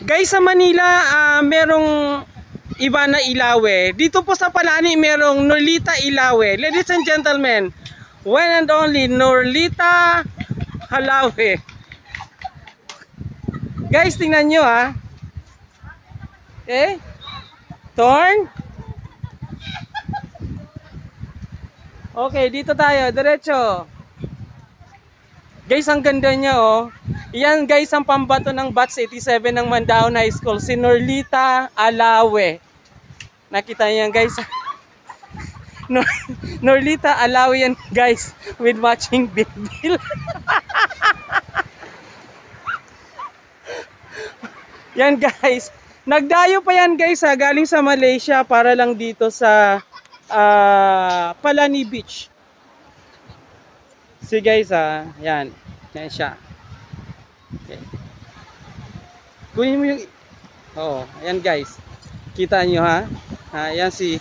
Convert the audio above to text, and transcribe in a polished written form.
Guys, sa Manila, merong iba na Ilawe. Dito po sa Palani, merong Norlita Ilawe. Ladies and gentlemen, one and only Norlita Halawe. Guys, tingnan nyo ha. Okay? Turn. Okay, dito tayo. Diretso. Guys, ang ganda niya oh. Yan guys ang pambato ng Batch 87 ng Mandaon High School. Si Norlita Alawe. Nakita niyo yan guys. Norlita Alawe yan guys. With matching bill. Yan guys. Nagdayo pa yan guys ha. Galing sa Malaysia para lang dito sa Palani Beach. See guys ha, yan. Yan siya. Okay. Kunin mo yung... Oo, ayan guys. Kita nyo ha. Ayan si